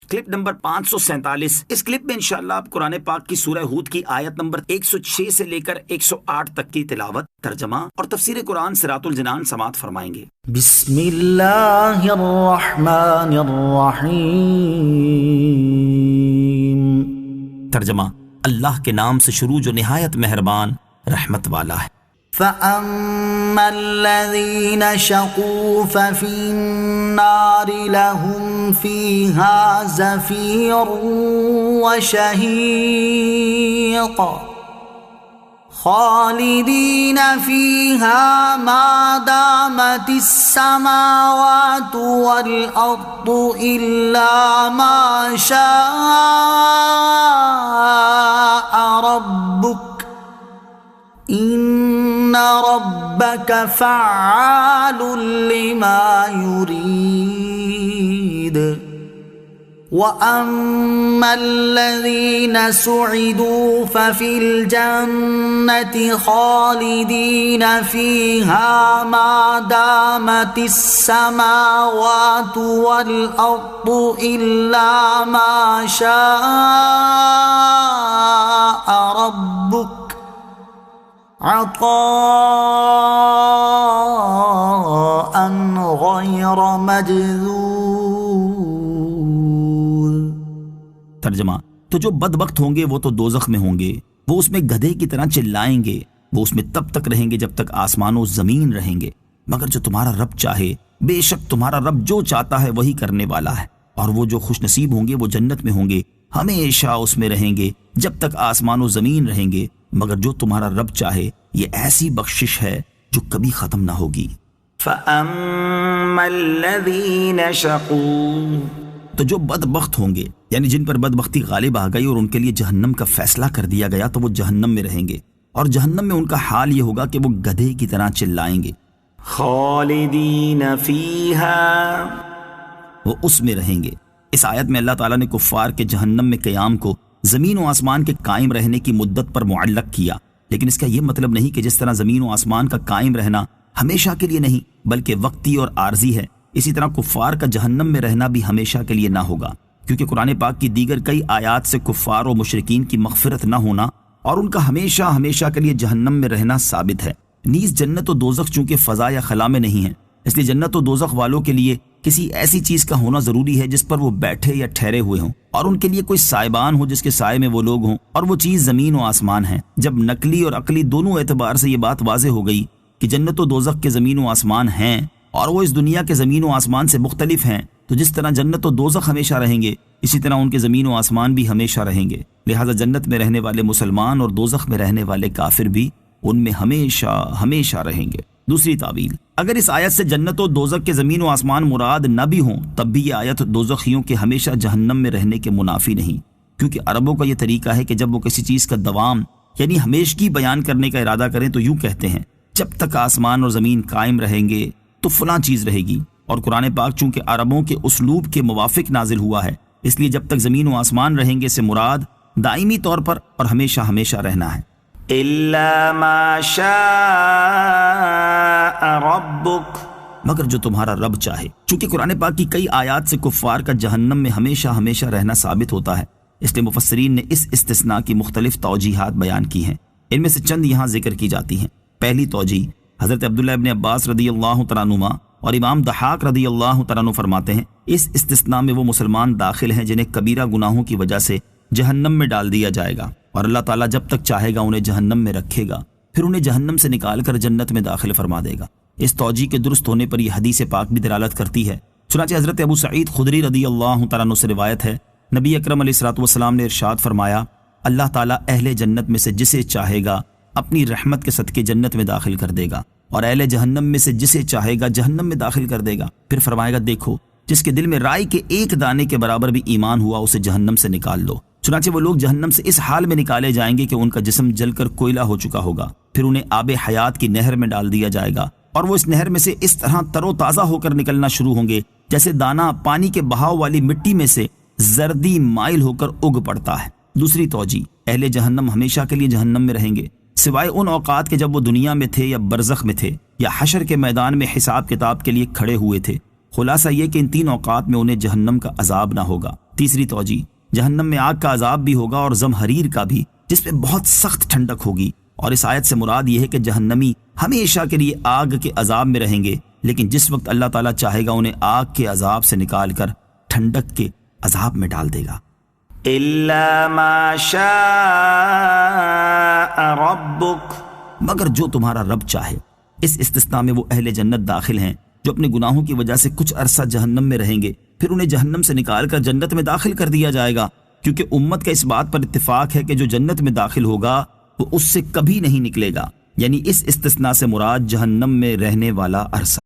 Clip number 547۔ اس clip میں انشاءاللہ آپ قرآن پاک کی سورہ ہود کی آیت نمبر 106 سے لے کر 108 تک کی تلاوت، ترجمہ اور تفسیر قرآن صراط الجنان سماعت فرمائیں گے۔ بسم اللہ الرحمن الرحیم۔ ترجمہ، اللہ کے نام سے شروع جو نہایت مہربان رحمت والا ہے۔ فَأَمَّا الَّذِينَ شَقُوا فَفِي النَّارِ لَهُمْ فِيهَا زَفِيرٌ وَشَهِيقٌ خَالِدِينَ فِيهَا مَا دَامَتِ السَّمَاوَاتُ وَالْأَرْضُ إِلَّا مَا شَاءَ رَبُّكَ ان ربک فعال لما يريد۔ واما الذین سعدوا ففی الجنة خالدین فیہا ما دامت السماوات والارض الا ما شاء ربک عطاء غیر مجذوذ۔ ترجمہ، تو جو بدبخت ہوں گے وہ تو دوزخ میں ہوں گے، وہ اس میں گدھے کی طرح چلائیں گے، وہ اس میں تب تک رہیں گے جب تک آسمان و زمین رہیں گے، مگر جو تمہارا رب چاہے، بے شک تمہارا رب جو چاہتا ہے وہی کرنے والا ہے۔ اور وہ جو خوش نصیب ہوں گے وہ جنت میں ہوں گے، ہمیشہ اس میں رہیں گے جب تک آسمان و زمین رہیں گے، مگر جو تمہارا رب چاہے، یہ ایسی بخشش ہے جو کبھی ختم نہ ہوگی۔ فَأَمَّا الَّذِينَ شَقُوا، تو جو بدبخت ہوں گے، یعنی جن پر بدبختی غالب آ گئی اور ان کے لیے جہنم کا فیصلہ کر دیا گیا، تو وہ جہنم میں رہیں گے، اور جہنم میں ان کا حال یہ ہوگا کہ وہ گدھے کی طرح چلائیں گے۔ خالدین فیہا، وہ اس میں رہیں گے۔ اس آیت میں اللہ تعالیٰ نے کفار کے جہنم میں قیام کو زمین و آسمان کے قائم رہنے کی مدت پر معلق کیا، لیکن اس کا یہ مطلب نہیں کہ جس طرح زمین و آسمان کا قائم رہنا ہمیشہ کے لیے نہیں بلکہ وقتی اور عارضی ہے، اسی طرح کفار کا جہنم میں رہنا بھی ہمیشہ کے لیے نہ ہوگا، کیونکہ قرآن پاک کی دیگر کئی آیات سے کفار و مشرکین کی مغفرت نہ ہونا اور ان کا ہمیشہ ہمیشہ کے لیے جہنم میں رہنا ثابت ہے۔ نیز جنت و دوزخ چونکہ فضا یا خلا میں نہیں ہیں، اس لیے جنت و دوزخ والوں کے لیے کسی ایسی چیز کا ہونا ضروری ہے جس پر وہ بیٹھے یا ٹھہرے ہوئے ہوں، اور ان کے لیے کوئی سائبان ہو جس کے سائے میں وہ لوگ ہوں، اور وہ چیز زمین و آسمان ہے۔ جب نقلی اور عقلی دونوں اعتبار سے یہ بات واضح ہو گئی کہ جنت و دوزخ کے زمین و آسمان ہیں اور وہ اس دنیا کے زمین و آسمان سے مختلف ہیں، تو جس طرح جنت و دوزخ ہمیشہ رہیں گے، اسی طرح ان کے زمین و آسمان بھی ہمیشہ رہیں گے، لہٰذا جنت میں رہنے والے مسلمان اور دوزخ میں رہنے والے کافر بھی ان میں ہمیشہ ہمیشہ رہیں گے۔ دوسری تعویل، اگر اس آیت سے جنت و دوزخ کے زمین و آسمان مراد نہ بھی ہوں، تب بھی یہ آیت دوزخیوں کے ہمیشہ جہنم میں رہنے کے منافی نہیں، کیونکہ عربوں کا یہ طریقہ ہے کہ جب وہ کسی چیز کا دوام یعنی ہمیشگی بیان کرنے کا ارادہ کریں تو یوں کہتے ہیں، جب تک آسمان اور زمین قائم رہیں گے تو فلاں چیز رہے گی، اور قرآن پاک چونکہ عربوں کے اسلوب کے موافق نازل ہوا ہے، اس لیے جب تک زمین و آسمان رہیں گے سے مراد دائمی طور پر اور ہمیشہ ہمیشہ رہنا ہے۔ الا ما شاء ربک، مگر جو تمہارا رب چاہے۔ چونکہ قرآن پاک کی کئی آیات سے کفار کا جہنم میں ہمیشہ ہمیشہ رہنا ثابت ہوتا ہے، اس لیے مفسرین نے اس استثناء کی مختلف توجیحات بیان کی ہیں، ان میں سے چند یہاں ذکر کی جاتی ہیں۔ پہلی توجیح، حضرت عبداللہ ابن عباس رضی اللہ تعالیٰ عنہما اور امام ضحاک رضی اللہ تعالیٰ عنہ فرماتے ہیں، اس استثناء میں وہ مسلمان داخل ہیں جنہیں کبیرہ گناہوں کی وجہ سے جہنم میں ڈال دیا جائے گا، اور اللہ تعالیٰ جب تک چاہے گا انہیں جہنم میں رکھے گا، پھر انہیں جہنم سے نکال کر جنت میں داخل فرما دے گا۔ اس توجیہ کے درست ہونے پر یہ حدیث پاک بھی دلالت کرتی ہے۔ چنانچہ حضرت ابو سعید خدری رضی اللہ تعالیٰ عنہ سے روایت ہے، نبی اکرم علیہ الصلوۃ والسلام نے ارشاد فرمایا، اللہ تعالیٰ اہل جنت میں سے جسے چاہے گا اپنی رحمت کے صدقے جنت میں داخل کر دے گا، اور اہل جہنم میں سے جسے چاہے گا جہنم میں داخل کر دے گا۔ پھر فرمائے گا، دیکھو جس کے دل میں رائی کے ایک دانے کے برابر بھی ایمان ہوا اسے جہنم سے نکال لو۔ چنانچہ وہ لوگ جہنم سے اس حال میں نکالے جائیں گے کہ ان کا جسم جل کر کوئلہ ہو چکا ہوگا، پھر انہیں آب حیات کی نہر میں ڈال دیا جائے گا، اور وہ اس نہر میں سے اس طرح تر و تازہ ہو کر نکلنا شروع ہوں گے جیسے دانہ پانی کے بہاؤ والی مٹی میں سے زردی مائل ہو کر اگ پڑتا ہے۔ دوسری توجیہ، اہل جہنم ہمیشہ کے لیے جہنم میں رہیں گے سوائے ان اوقات کے جب وہ دنیا میں تھے یا برزخ میں تھے یا حشر کے میدان میں حساب کتاب کے لیے کھڑے ہوئے تھے، خلاصہ یہ کہ ان 3 اوقات میں انہیں جہنم کا عذاب نہ ہوگا۔ تیسری توجیہ، جہنم میں آگ کا عذاب بھی ہوگا اور زمہریر کا بھی، جس پہ بہت سخت ٹھنڈک ہوگی، اور اس آیت سے مراد یہ ہے کہ جہنمی ہمیشہ کے لیے آگ کے عذاب میں رہیں گے، لیکن جس وقت اللہ تعالیٰ چاہے گا انہیں آگ کے عذاب سے نکال کر ٹھنڈک کے عذاب میں ڈال دے گا۔ إلا ما شاء ربك مگر جو تمہارا رب چاہے۔ اس استثناء میں وہ اہل جنت داخل ہیں جو اپنے گناہوں کی وجہ سے کچھ عرصہ جہنم میں رہیں گے، پھر انہیں جہنم سے نکال کر جنت میں داخل کر دیا جائے گا، کیونکہ امت کا اس بات پر اتفاق ہے کہ جو جنت میں داخل ہوگا وہ اس سے کبھی نہیں نکلے گا، یعنی اس استثناء سے مراد جہنم میں رہنے والا عرصہ۔